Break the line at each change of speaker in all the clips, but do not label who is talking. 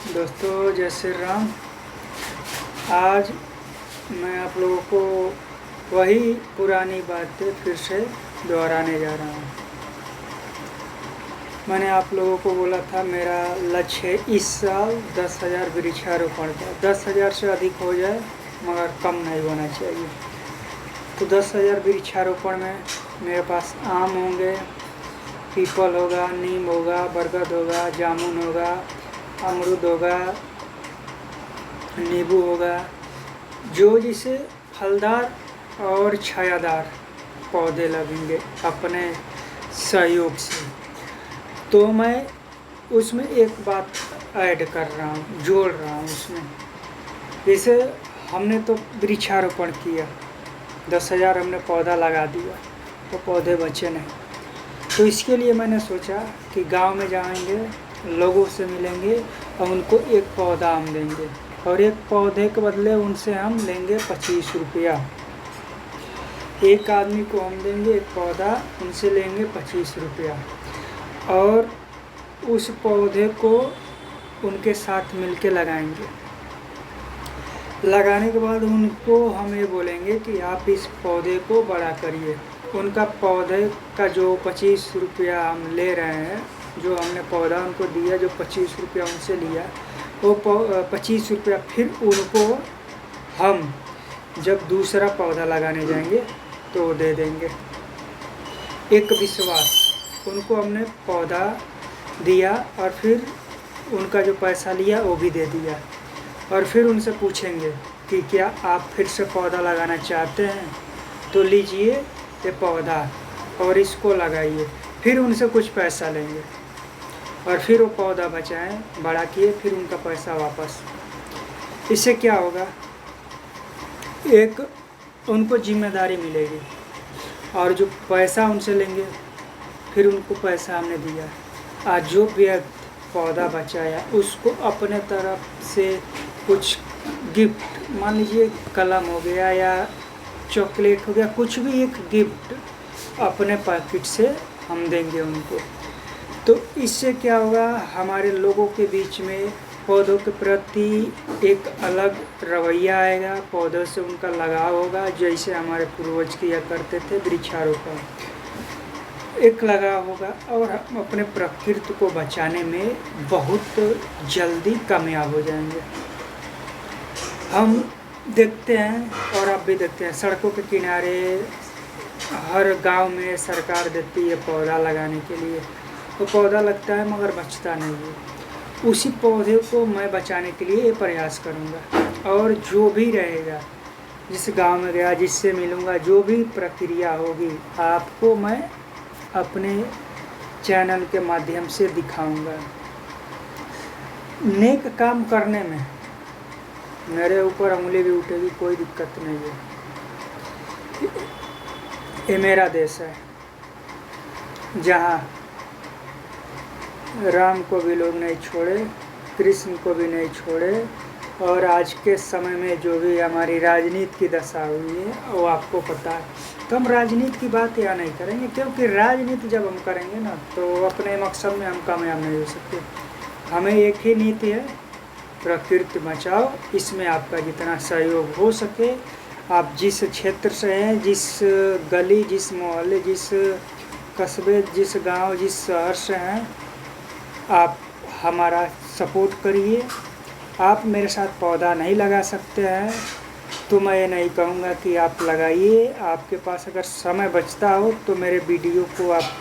दोस्तों जय श्री राम। आज मैं आप लोगों को वही पुरानी बातें फिर से दोहराने जा रहा हूँ। मैंने आप लोगों को बोला था मेरा लक्ष्य है इस साल 10,000 वृक्षारोपण का। 10,000 से अधिक हो जाए मगर कम नहीं होना चाहिए। तो 10,000 वृक्षारोपण में मेरे पास आम होंगे, पीपल होगा, नीम होगा, बरगद होगा, जामुन होगा, अमरूद होगा, नींबू होगा, जो जिसे फलदार और छायादार पौधे लगेंगे अपने सहयोग से। तो मैं उसमें एक बात ऐड कर रहा हूँ, जोड़ रहा हूँ उसमें। जैसे हमने तो वृक्षारोपण किया, 10,000 हमने पौधा लगा दिया तो पौधे बचे नहीं। तो इसके लिए मैंने सोचा कि गांव में जाएंगे, लोगों से मिलेंगे और उनको एक पौधा हम देंगे और एक पौधे के बदले उनसे हम लेंगे 25 रुपया। एक आदमी को हम देंगे एक पौधा, उनसे लेंगे 25 रुपया और उस पौधे को उनके साथ मिलके लगाएंगे। लगाने के बाद उनको हम ये बोलेंगे कि आप इस पौधे को बड़ा करिए। उनका पौधे का जो 25 रुपया हम ले रहे हैं, जो हमने पौधा उनको दिया, जो 25 रुपया उनसे लिया, वो 25 रुपया फिर उनको हम जब दूसरा पौधा लगाने जाएंगे तो दे देंगे। एक विश्वास, उनको हमने पौधा दिया और फिर उनका जो पैसा लिया वो भी दे दिया और फिर उनसे पूछेंगे कि क्या आप फिर से पौधा लगाना चाहते हैं, तो लीजिए ये पौधा और इसको लगाइए। फिर उनसे कुछ पैसा लेंगे और फिर वो पौधा बचाएं, बड़ा किए, फिर उनका पैसा वापस। इससे क्या होगा, एक उनको जिम्मेदारी मिलेगी और जो पैसा उनसे लेंगे फिर उनको पैसा हमने दिया। आज जो व्यक्ति पौधा बचाया उसको अपने तरफ से कुछ गिफ्ट, मान लीजिए कलम हो गया या चॉकलेट हो गया, कुछ भी एक गिफ्ट अपने पॉकेट से हम देंगे उनको। तो इससे क्या होगा, हमारे लोगों के बीच में पौधों के प्रति एक अलग रवैया आएगा, पौधों से उनका लगाव होगा। जैसे हमारे पूर्वज किया करते थे वृक्षारोपण, एक लगाव होगा और हम अपने प्रकृति को बचाने में बहुत जल्दी कामयाब हो जाएंगे। हम देखते हैं और आप भी देखते हैं, सड़कों के किनारे हर गांव में सरकार देती है पौधा लगाने के लिए, तो पौधा लगता है मगर बचता नहीं है। उसी पौधे को मैं बचाने के लिए प्रयास करूंगा और जो भी रहेगा, जिस गांव में गया, जिससे मिलूंगा, जो भी प्रक्रिया होगी आपको मैं अपने चैनल के माध्यम से दिखाऊंगा। नेक काम करने में मेरे ऊपर उंगली भी उठेगी, कोई दिक्कत नहीं है। ये मेरा देश है जहाँ राम को भी लोग नहीं छोड़े, कृष्ण को भी नहीं छोड़े, और आज के समय में जो भी हमारी राजनीति की दशा हुई है वो आपको पता है। तो हम राजनीति की बात यहाँ नहीं करेंगे, क्योंकि राजनीति जब हम करेंगे ना तो अपने मकसद में हम कामयाब नहीं हो सकते। हमें एक ही नीति है, प्रकृति बचाओ। इसमें आपका जितना सहयोग हो सके, आप जिस क्षेत्र से हैं, जिस गली, जिस मोहल्ले, जिस कस्बे, जिस गांव, जिस शहर से हैं, आप हमारा सपोर्ट करिए। आप मेरे साथ पौधा नहीं लगा सकते हैं तो मैं ये नहीं कहूँगा कि आप लगाइए। आपके पास अगर समय बचता हो तो मेरे वीडियो को आप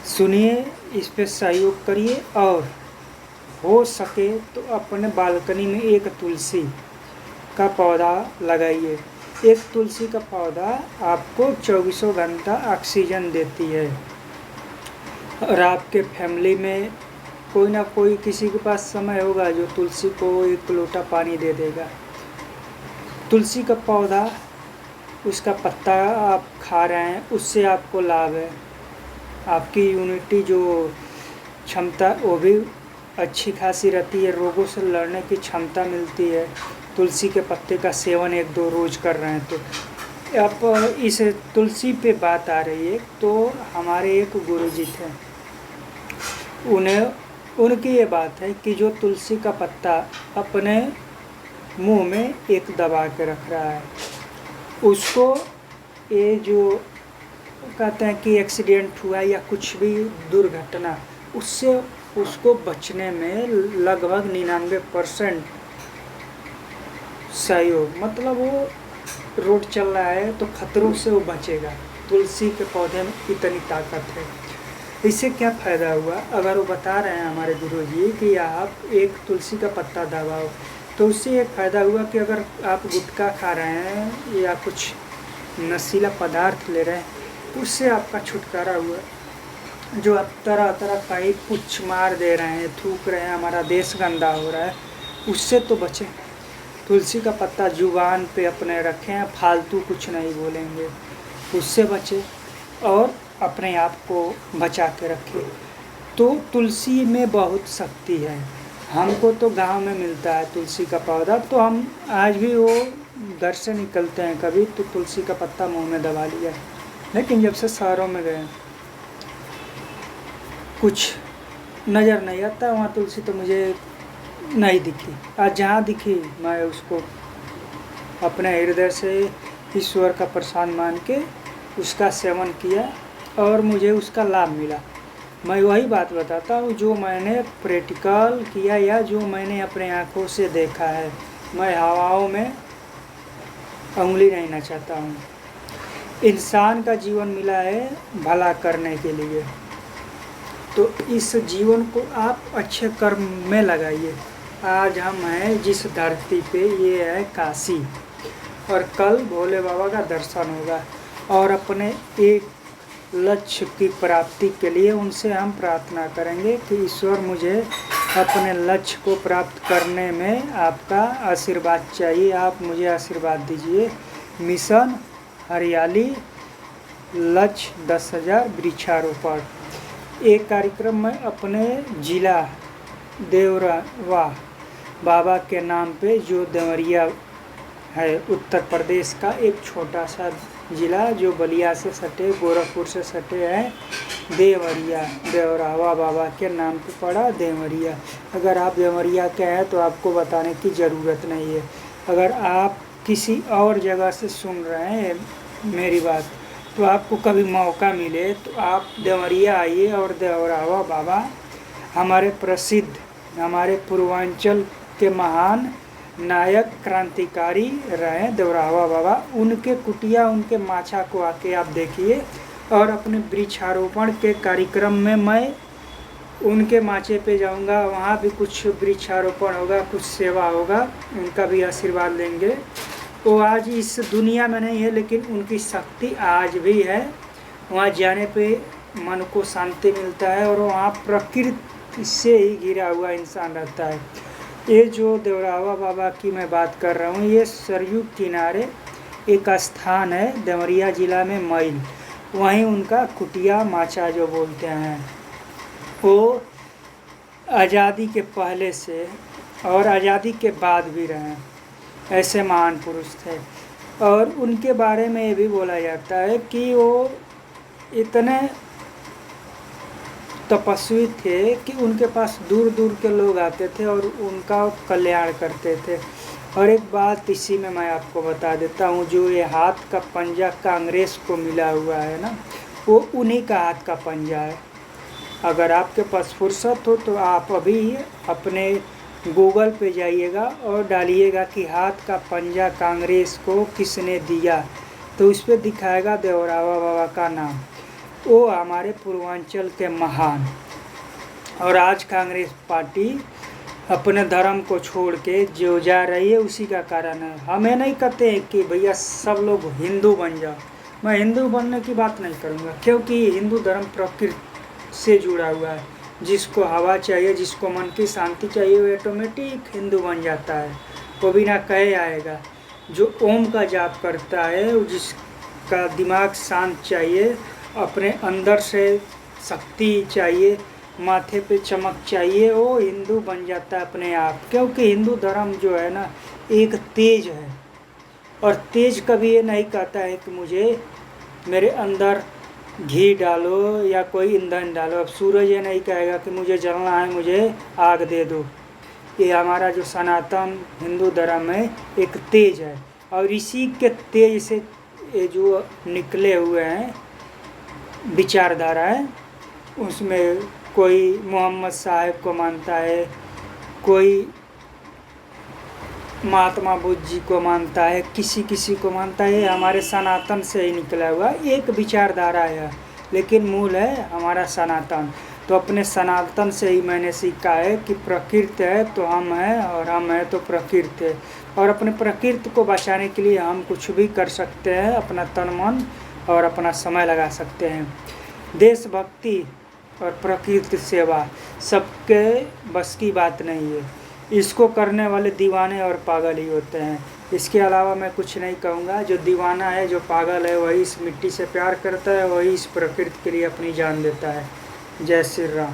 सुनिए, इस पे सहयोग करिए और हो सके तो अपने बालकनी में एक तुलसी का पौधा लगाइए। एक तुलसी का पौधा आपको 24 घंटा ऑक्सीजन देती है और आपके फैमिली में कोई ना कोई, किसी के पास समय होगा जो तुलसी को एक लोटा पानी दे देगा। तुलसी का पौधा, उसका पत्ता आप खा रहे हैं, उससे आपको लाभ है। आपकी इम्यूनिटी जो क्षमता वो भी अच्छी खासी रहती है, रोगों से लड़ने की क्षमता मिलती है। तुलसी के पत्ते का सेवन 1-2 रोज कर रहे हैं तो अब इस तुलसी पे बात आ रही है। तो हमारे एक गुरुजी थे, उन्हें उनकी ये बात है कि जो तुलसी का पत्ता अपने मुंह में एक दबा के रख रहा है, उसको ये जो कहते हैं कि एक्सीडेंट हुआ या कुछ भी दुर्घटना, उससे उसको बचने में लगभग 99% सहयोग, मतलब वो रोड चल रहा है तो खतरों से वो बचेगा। तुलसी के पौधे में इतनी ताकत है। इससे क्या फ़ायदा हुआ? अगर वो बता रहे हैं हमारे गुरुजी कि आप एक तुलसी का पत्ता दबाओ, तो उससे एक फ़ायदा हुआ कि अगर आप गुटखा खा रहे हैं या कुछ नशीला पदार्थ ले रहे हैं, तो उससे आपका छुटकारा हुआ। जो आप तरह तरह का ही कुछ मार दे रहे हैं, थूक रहे हैं, हमारा देश गंदा हो रहा है, उससे तो बचें। तुलसी का पत्ता जुबान पे अपने रखें, फालतू कुछ नहीं बोलेंगे, उससे बचें और अपने आप को बचा के रखें। तो तुलसी में बहुत शक्ति है। हमको तो गांव में मिलता है तुलसी का पौधा, तो हम आज भी वो घर से निकलते हैं कभी तो तुलसी का पत्ता मुंह में दबा लिया। लेकिन जब से शहरों में गए कुछ नज़र नहीं आता, वहाँ तुलसी तो मुझे नहीं दिखी। आज जहाँ दिखी मैं उसको अपने हृदय से ईश्वर का प्रसाद मान के उसका सेवन किया और मुझे उसका लाभ मिला। मैं वही बात बताता हूँ जो मैंने प्रैक्टिकल किया या जो मैंने अपने आँखों से देखा है। मैं हवाओं में उंगली नहीं नचाता हूँ। इंसान का जीवन मिला है भला करने के लिए, तो इस जीवन को आप अच्छे कर्म में लगाइए। आज हम हैं जिस धरती पे, ये है काशी, और कल भोले बाबा का दर्शन होगा और अपने एक लक्ष्य की प्राप्ति के लिए उनसे हम प्रार्थना करेंगे कि ईश्वर मुझे अपने लक्ष्य को प्राप्त करने में आपका आशीर्वाद चाहिए, आप मुझे आशीर्वाद दीजिए। मिशन हरियाली, लक्ष्य 10,000 वृक्षारोपण। एक कार्यक्रम में अपने जिला देवरवा बाबा के नाम पे, जो देवरिया है उत्तर प्रदेश का एक छोटा सा ज़िला जो बलिया से सटे, गोरखपुर से सटे हैं, देवरिया, देवरावा बाबा के नाम पे पड़ा देवरिया। अगर आप देवरिया के हैं तो आपको बताने की ज़रूरत नहीं है। अगर आप किसी और जगह से सुन रहे हैं मेरी बात, तो आपको कभी मौका मिले तो आप देवरिया आइए और देवरावा बाबा हमारे प्रसिद्ध, हमारे पूर्वांचल के महान नायक क्रांतिकारी रहे देवरावा बाबा, उनके कुटिया, उनके माचा को आके आप देखिए। और अपने वृक्षारोपण के कार्यक्रम में मैं उनके माचे पे जाऊंगा, वहाँ भी कुछ वृक्षारोपण होगा, कुछ सेवा होगा, उनका भी आशीर्वाद लेंगे। वो आज इस दुनिया में नहीं है, लेकिन उनकी शक्ति आज भी है। वहाँ जाने पे मन को शांति मिलता है और वहाँ प्रकृति से ही घिरा हुआ इंसान रहता है। ये जो देवरावा बाबा की मैं बात कर रहा हूँ, ये सरयू किनारे एक स्थान है देवरिया ज़िला में, मैल, वहीं उनका कुटिया माचा जो बोलते हैं, वो आज़ादी के पहले से और आज़ादी के बाद भी रहे, ऐसे महान पुरुष थे। और उनके बारे में ये भी बोला जाता है कि वो इतने तपस्वी थे कि उनके पास दूर दूर के लोग आते थे और उनका कल्याण करते थे। और एक बात इसी में मैं आपको बता देता हूँ, जो ये हाथ का पंजा कांग्रेस को मिला हुआ है ना, वो उन्हीं का हाथ का पंजा है। अगर आपके पास फुर्सत हो तो आप अभी अपने गूगल पे जाइएगा और डालिएगा कि हाथ का पंजा कांग्रेस को किसने दिया, तो उस पर दिखाएगा देवरावा बाबा का नाम। वो हमारे पूर्वांचल के महान। और आज कांग्रेस पार्टी अपने धर्म को छोड़ के जो जा रही है, उसी का कारण है। हमें नहीं कहते हैं कि भैया सब लोग हिंदू बन जाओ, मैं हिंदू बनने की बात नहीं करूँगा, क्योंकि हिंदू धर्म प्रकृति से जुड़ा हुआ है। जिसको हवा चाहिए, जिसको मन की शांति चाहिए, वो ऑटोमेटिक हिंदू बन जाता है, वो बिना कहे आएगा। जो ओम का जाप करता है, जिसका दिमाग शांत चाहिए, अपने अंदर से शक्ति चाहिए, माथे पे चमक चाहिए, वो हिंदू बन जाता है अपने आप। क्योंकि हिंदू धर्म जो है ना, एक तेज है, और तेज कभी ये नहीं कहता है कि मुझे मेरे अंदर घी डालो या कोई ईंधन डालो। अब सूरज ये नहीं कहेगा कि मुझे जलना है, मुझे आग दे दो। ये हमारा जो सनातन हिंदू धर्म है एक तेज है, और इसी के तेज से ये जो निकले हुए हैं विचारधारा है, उसमें कोई मोहम्मद साहब को मानता है, कोई महात्मा बुद्ध जी को मानता है, किसी किसी को मानता है। हमारे सनातन से ही निकला हुआ एक विचारधारा है, लेकिन मूल है हमारा सनातन। तो अपने सनातन से ही मैंने सीखा है कि प्रकृति है तो हम हैं, और हम हैं तो प्रकृति है। और अपने प्रकृति को बचाने के लिए हम कुछ भी कर सकते हैं, अपना तन मन और अपना समय लगा सकते हैं। देशभक्ति और प्रकृति सेवा सबके बस की बात नहीं है, इसको करने वाले दीवाने और पागल ही होते हैं। इसके अलावा मैं कुछ नहीं कहूँगा। जो दीवाना है, जो पागल है, वही इस मिट्टी से प्यार करता है, वही इस प्रकृति के लिए अपनी जान देता है। जय श्री राम।